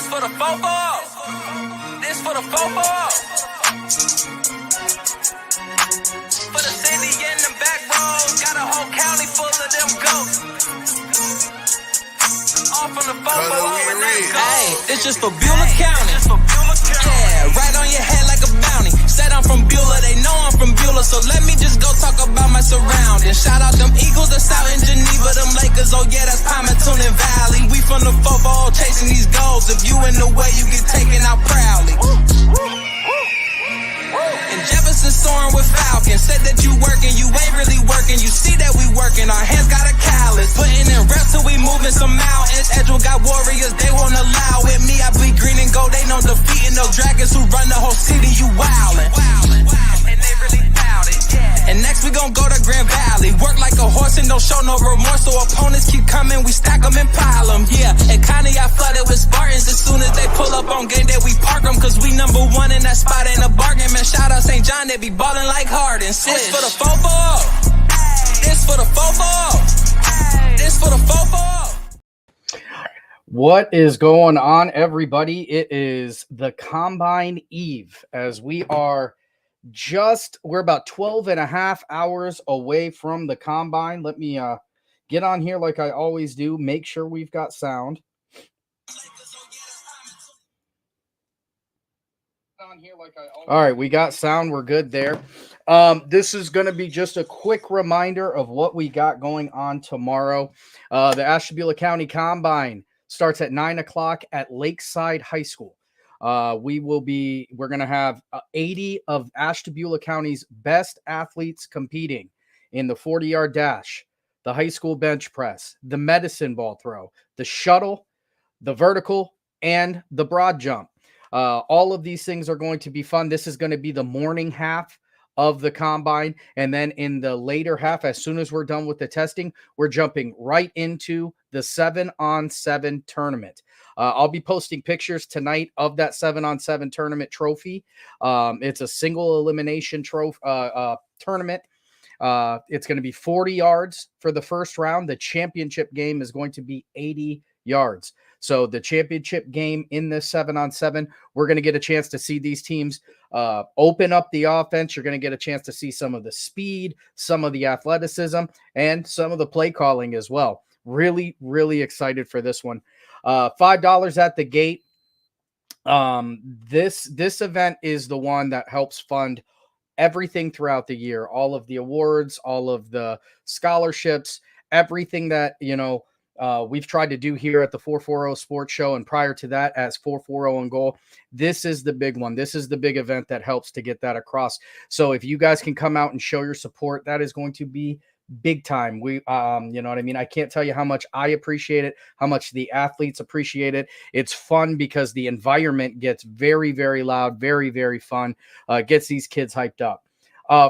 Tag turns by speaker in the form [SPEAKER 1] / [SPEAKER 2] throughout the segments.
[SPEAKER 1] for the fofo. This for the fofo. For the city and the back roads, got a whole county full of them ghosts. All from the fofo and that gold. Hey, it's just for Beulah County. Yeah, right on your head like a bounty. Said I'm from Beulah, they know I'm from Beulah, so let me just go talk about my surroundings. Shout out them Eagles that's out in Geneva, them Lakers, oh yeah, that's Palmerton and Valley. We from the football chasing these goals. If you in the way, you get taken out proudly. And Jefferson soaring with Falcons. Said that you working, you ain't really working. You see that we working, our hands got a callus. Putting in reps till we moving some mountains. Edgewood got warriors, they won't allow it. Me, I bleed green and gold, they know defeating those dragons who run the whole city. You wildin', and they really bout it. And next we gon' go to Grand Valley. Work like a horse and don't show no remorse. So opponents keep coming, we stack them and pile them. Yeah, and kinda got flooded with Spartans. As soon as they pull up on game day, we park them. Cause we number one in that spot, ain't a bargain. Man, shout out St. John, they be ballin' like Harden. This for the fofo. This for the fofo. This for the fofo.
[SPEAKER 2] What is going on, everybody? It is the Combine Eve as we're about 12 and a half hours away from the Combine. Let me get on here like I always do. Make sure we've got sound. All right, we got sound. We're good there. This is going to be just a quick reminder of what we got going on tomorrow. The Ashtabula County Combine starts at 9 o'clock at Lakeside High School. We're going to have 80 of Ashtabula County's best athletes competing in the 40-yard dash, the high school bench press, the medicine ball throw, the shuttle, the vertical, and the broad jump. All of these things are going to be fun. This is going to be the morning half of the Combine. And then in the later half, as soon as we're done with the testing, we're jumping right into the 7-on-7 tournament. I'll be posting pictures tonight of that 7-on-7 tournament trophy. It's a single elimination tournament. It's going to be 40 yards for the first round. The championship game is going to be 80 yards. So the championship game in this 7-on-7, we're going to get a chance to see these teams open up the offense. You're going to get a chance to see some of the speed, some of the athleticism, and some of the play calling as well. Really, really excited for this one. $5 at the gate. This event is the one that helps fund everything throughout the year. All of the awards, all of the scholarships, everything that, we've tried to do here at the 440 Sports Show, and prior to that as 440 on Goal. This is the big one. This is the big event that helps to get that across. So if you guys can come out and show your support, that is going to be big time. We, you know what I mean? I can't tell you how much I appreciate it, how much the athletes appreciate it. It's fun because the environment gets very, very loud, very, very fun, gets these kids hyped up.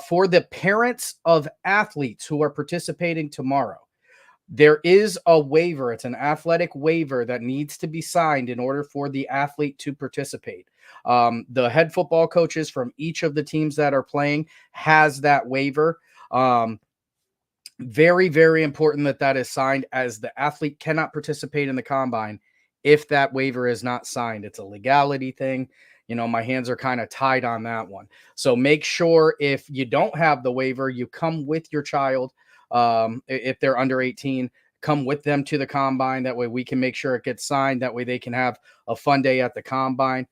[SPEAKER 2] For the parents of athletes who are participating tomorrow, there is a waiver. It's an athletic waiver that needs to be signed in order for the athlete to participate. The head football coaches from each of the teams that are playing has that waiver. Very, very important that is signed, as the athlete cannot participate in the Combine if that waiver is not signed. It's a legality thing. My hands are kind of tied on that one. So make sure if you don't have the waiver, you come with your child. If they're under 18, come with them to the Combine. That way we can make sure it gets signed. That way they can have a fun day at the Combine.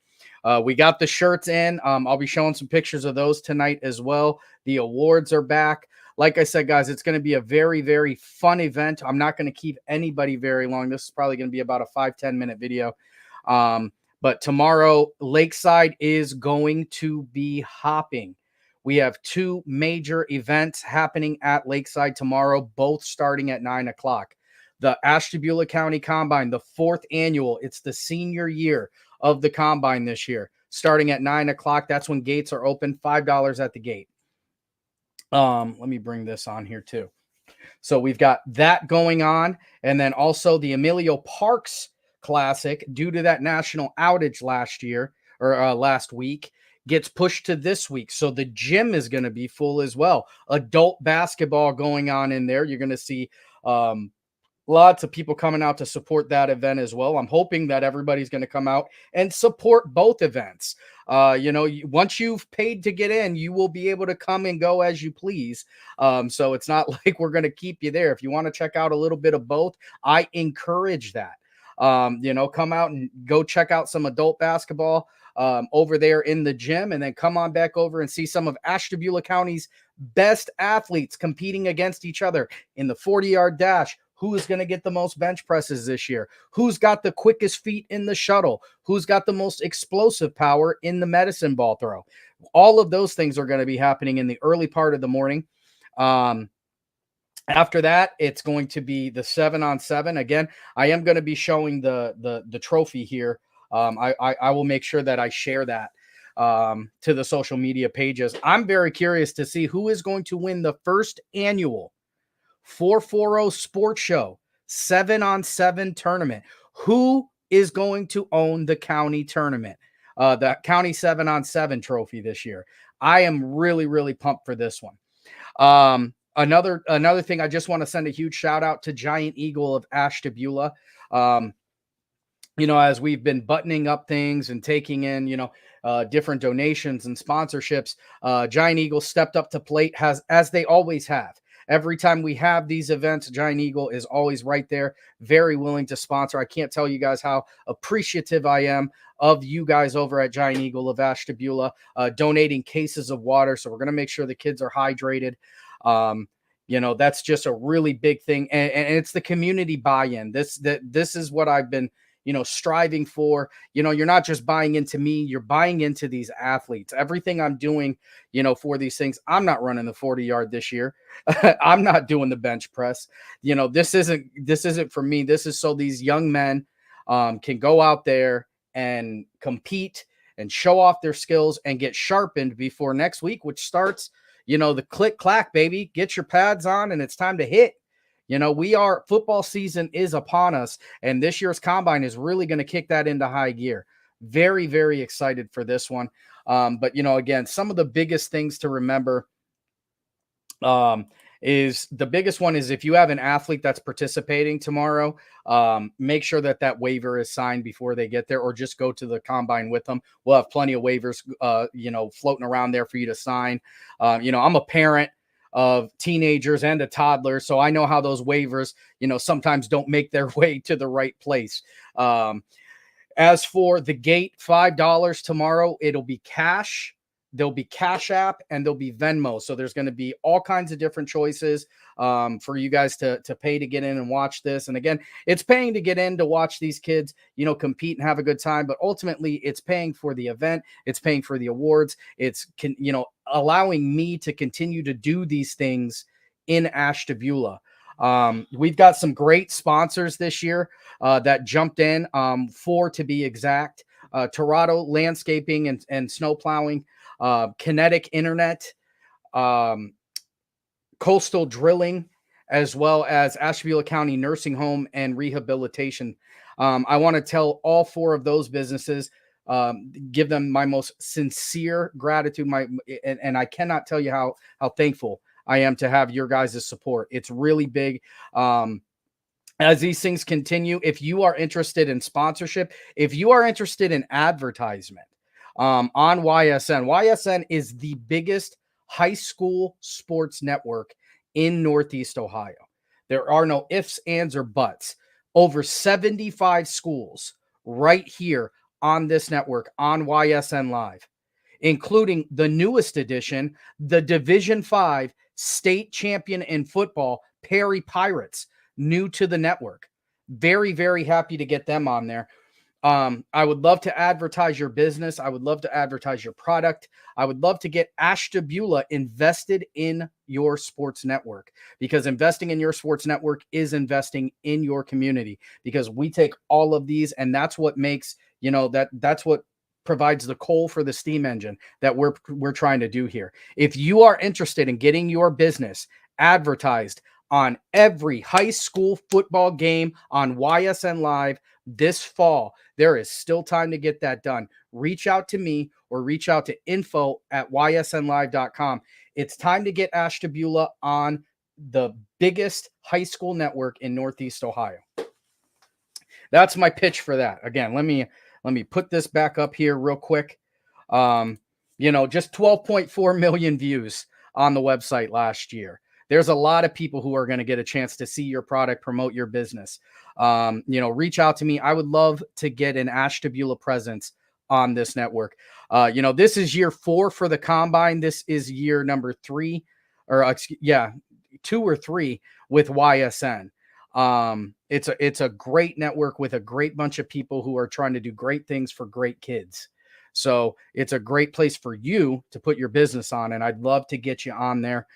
[SPEAKER 2] We got the shirts in. I'll be showing some pictures of those tonight as well. The awards are back. Like I said, guys, it's going to be a very, very fun event. I'm not going to keep anybody very long. This is probably going to be about a 5-10 minute video. But tomorrow, Lakeside is going to be hopping. We have 2 major events happening at Lakeside tomorrow, both starting at 9 o'clock. The Ashtabula County Combine, the 4th annual. It's the senior year of the Combine this year, starting at 9 o'clock. That's when gates are open, $5 at the gate. Let me bring this on here too. So we've got that going on. And then also the Emilio Parks Classic, due to that national outage last week, gets pushed to this week. So the gym is going to be full as well. Adult basketball going on in there. You're going to see lots of people coming out to support that event as well. I'm hoping that everybody's going to come out and support both events. Once you've paid to get in, you will be able to come and go as you please. So it's not like we're going to keep you there. If you want to check out a little bit of both, I encourage that. Come out and go check out some adult basketball over there in the gym, and then come on back over and see some of Ashtabula County's best athletes competing against each other in the 40-yard dash. Who is going to get the most bench presses this year? Who's got the quickest feet in the shuttle? Who's got the most explosive power in the medicine ball throw? All of those things are going to be happening in the early part of the morning. After that, it's going to be the 7-on-7. Again, I am going to be showing the trophy here. I will make sure that I share that to the social media pages. I'm very curious to see who is going to win the first annual 440 Sports Show 7-on-7 tournament. Who is going to own the county tournament, the county 7-on-7 trophy this year? I am really, really pumped for this one. Another thing, I just want to send a huge shout out to Giant Eagle of Ashtabula. As we've been buttoning up things and taking in, different donations and sponsorships, Giant Eagle stepped up to plate, as they always have. Every time we have these events, Giant Eagle is always right there, very willing to sponsor. I can't tell you guys how appreciative I am of you guys over at Giant Eagle of Ashtabula, donating cases of water. So we're going to make sure the kids are hydrated. That's just a really big thing. And it's the community buy-in. This is what I've been, striving for. You're not just buying into me, you're buying into these athletes. Everything I'm doing, for these things, I'm not running the 40-yard this year. I'm not doing the bench press. This isn't for me. This is so these young men can go out there and compete and show off their skills and get sharpened before next week, which starts, the click clack, baby. Get your pads on and it's time to hit. Football season is upon us, and this year's combine is really going to kick that into high gear. Very, very excited for this one. But again, some of the biggest things to remember is the biggest one is if you have an athlete that's participating tomorrow, make sure that waiver is signed before they get there, or just go to the combine with them. We'll have plenty of waivers, floating around there for you to sign. I'm a parent of teenagers and a toddler, so I know how those waivers, sometimes don't make their way to the right place. As for the gate, $5 tomorrow, it'll be cash. There'll be Cash App and there'll be Venmo. So there's going to be all kinds of different choices for you guys to pay to get in and watch this. And again, it's paying to get in to watch these kids, compete and have a good time. But ultimately, it's paying for the event. It's paying for the awards. It's, allowing me to continue to do these things in Ashtabula. We've got some great sponsors this year that jumped in, 4 to be exact. Torado Landscaping and Snow Plowing, Kinetic Internet, Coastal Drilling, as well as Ashtabula County Nursing Home and Rehabilitation. I want to tell all 4 of those businesses, give them my most sincere gratitude. And I cannot tell you how thankful I am to have your guys' support. It's really big. As these things continue, if you are interested in sponsorship, if you are interested in advertisement on YSN is the biggest high school sports network in Northeast Ohio. There are no ifs, ands, or buts. Over 75 schools right here on this network on YSN Live, including the newest edition, the Division 5 state champion in football, Perry Pirates, new to the network. Very, very happy to get them on there. I would love to advertise your business. I would love to advertise your product. I would love to get Ashtabula invested in your sports network, because investing in your sports network is investing in your community, because we take all of these, and that's what makes, that's what provides the coal for the steam engine that we're trying to do here. If you are interested in getting your business advertised on every high school football game on YSN Live this fall, there is still time to get that done. Reach out to me or reach out to info@ysnlive.com. It's time to get Ashtabula on the biggest high school network in Northeast Ohio. That's my pitch for that. Again, let me put this back up here real quick. Just 12.4 million views on the website last year. There's a lot of people who are going to get a chance to see your product, promote your business. Reach out to me. I would love to get an Ashtabula presence on this network. This is year 4 for the Combine. This is year number 3, 2 or 3 with YSN. It's a great network with a great bunch of people who are trying to do great things for great kids. So it's a great place for you to put your business on, and I'd love to get you on there.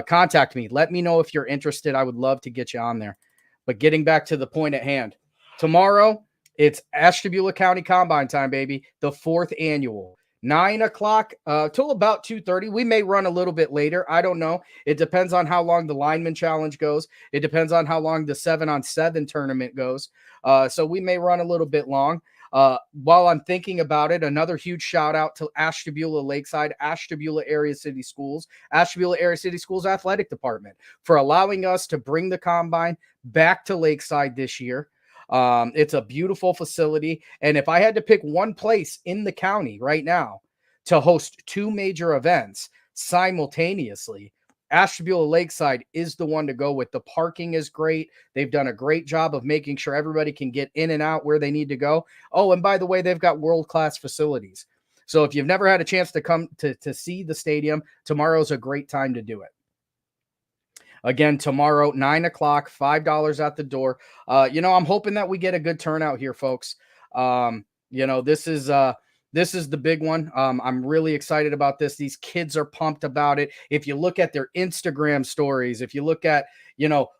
[SPEAKER 2] Contact me. Let me know if you're interested. I would love to get you on there. But getting back to the point at hand, tomorrow it's Ashtabula County Combine time, baby. The 4th annual. 9 o'clock till about 2:30. We may run a little bit later. I don't know. It depends on how long the lineman challenge goes. It depends on how long the 7-on-7 tournament goes. So we may run a little bit long. While I'm thinking about it, another huge shout out to Ashtabula Lakeside, Ashtabula Area City Schools, Ashtabula Area City Schools Athletic Department for allowing us to bring the Combine back to Lakeside this year. It's a beautiful facility. And if I had to pick one place in the county right now to host 2 major events simultaneously, Ashtabula Lakeside is the one to go with. The parking is great. They've done a great job of making sure everybody can get in and out where they need to go. Oh, and by the way, they've got world-class facilities. So if you've never had a chance to come to see the stadium, tomorrow's a great time to do it. Again, tomorrow, 9 o'clock, $5 at the door. I'm hoping that we get a good turnout here, folks. This is the big one. I'm really excited about this. These kids are pumped about it. If you look at their Instagram stories, if you look at,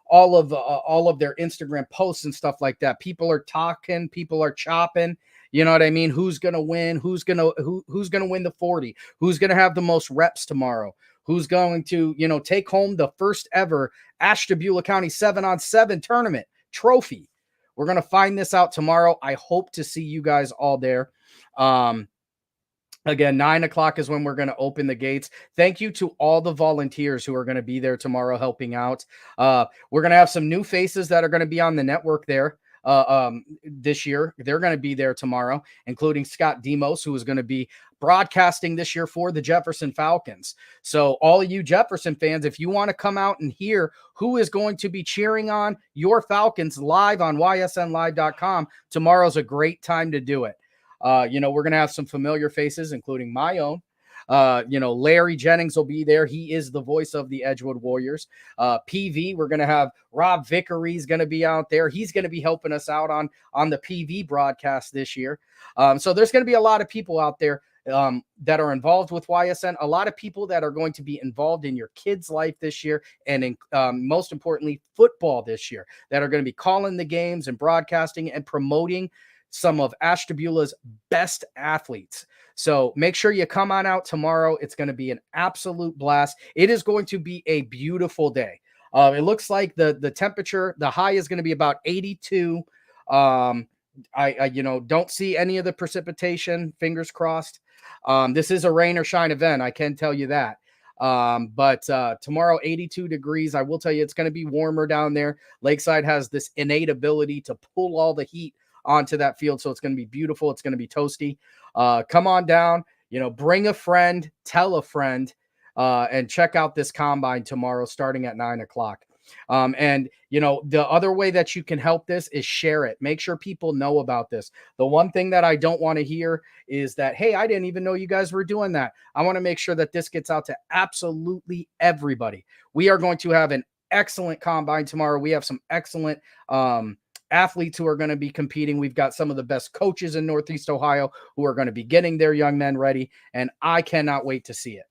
[SPEAKER 2] all of their Instagram posts and stuff like that, people are talking, people are chopping. You know what I mean? Who's going to win? Who's going to win the 40? Who's going to have the most reps tomorrow? Who's going to, take home the first ever Ashtabula County 7-on-7 tournament trophy? We're going to find this out tomorrow. I hope to see you guys all there. Again, 9 o'clock is when we're going to open the gates. Thank you to all the volunteers who are going to be there tomorrow helping out. We're going to have some new faces that are going to be on the network there this year. They're going to be there tomorrow, including Scott Demos, who is going to be broadcasting this year for the Jefferson Falcons. So all of you Jefferson fans, if you want to come out and hear who is going to be cheering on your Falcons live on ysnlive.com, tomorrow's a great time to do it. We're going to have some familiar faces, including my own. Larry Jennings will be there. He is the voice of the Edgewood Warriors. PV, we're going to have Rob Vickery's going to be out there. He's going to be helping us out on the PV broadcast this year. So there's going to be a lot of people out there that are involved with YSN, a lot of people that are going to be involved in your kids' life this year, and most importantly, football this year, that are going to be calling the games and broadcasting and promoting some of Ashtabula's best athletes. So make sure you come on out tomorrow. It's going to be an absolute blast. It is going to be a beautiful day. It looks like the temperature, the high is going to be about 82. I don't see any of the precipitation, fingers crossed. This is a rain or shine event, I can tell you that. But tomorrow, 82 degrees. I will tell you, it's going to be warmer down there. Lakeside has this innate ability to pull all the heat onto that field, so it's going to be beautiful. It's going to be toasty. Come on down, bring a friend, tell a friend, and check out this combine tomorrow starting at 9 o'clock. The other way that you can help this is share it. Make sure people know about this. The one thing that I don't want to hear is that, hey, I didn't even know you guys were doing that. I want to make sure that this gets out to absolutely everybody. We are going to have an excellent combine tomorrow. We have some excellent athletes who are going to be competing. We've got some of the best coaches in Northeast Ohio who are going to be getting their young men ready, and I cannot wait to see it.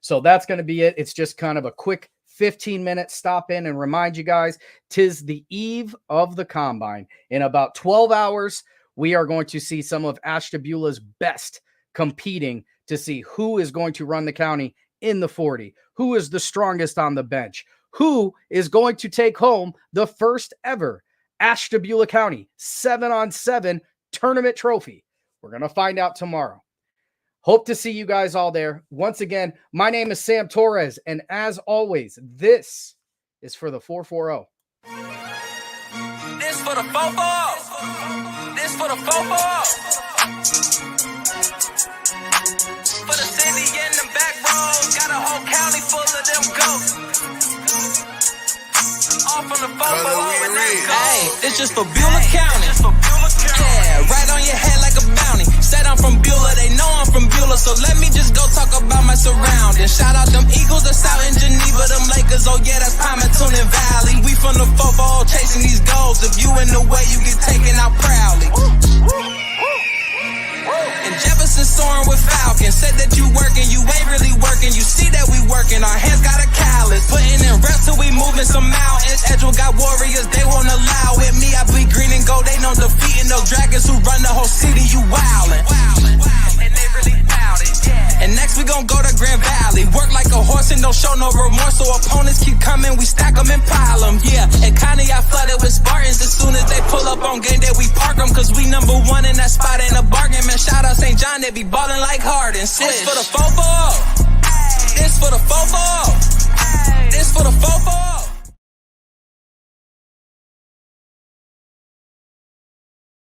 [SPEAKER 2] So that's going to be it. It's just kind of a quick 15-minute stop in and remind you guys, 'tis the eve of the combine. In about 12 hours, we are going to see some of Ashtabula's best competing to see who is going to run the county in the 40, who is the strongest on the bench, who is going to take home the first ever Ashtabula County 7-on-7 tournament trophy. We're going to find out tomorrow. Hope to see you guys all there. Once again, my name is Sam Torres, and as always, this is for the 440.
[SPEAKER 1] This for the 440. This for the 440. For the city and the back roads, got a whole county full of them ghosts. All from the 440 and that ghost. Hey, it's just for Beulah County. Yeah, right on your head like a bounty. Said I'm from Beulah, they know I'm from Beulah, so let me just go talk about my surroundings. Shout out them Eagles that's out in Geneva, them Lakers, oh yeah, that's Palmerton and Valley. We from the 440 chasing these goals. If you in the way, you get taken out proudly. And Jefferson soaring with Falcon. Said that you working, you ain't really working. You see that we working, our hands got a callus. Putting in reps till we moving some mountains. Edgewell got warriors, they won't allow it. Me, I bleed green and gold, they know defeating those dragons who run the whole city. You wildin', and they really bout it. And next we gon' go to Grand Valley. Work like a horse and don't show no remorse. So opponents keep coming, we stack them and pile them. Yeah, and Connie I flooded with Spartans. As soon as they pull up on game day, we park them. Cause we number one in that spot, ain't a bargain. Man, shout out St. John, they be ballin' like Harden. Switch. This for the 440. This for the 440. This for the 440.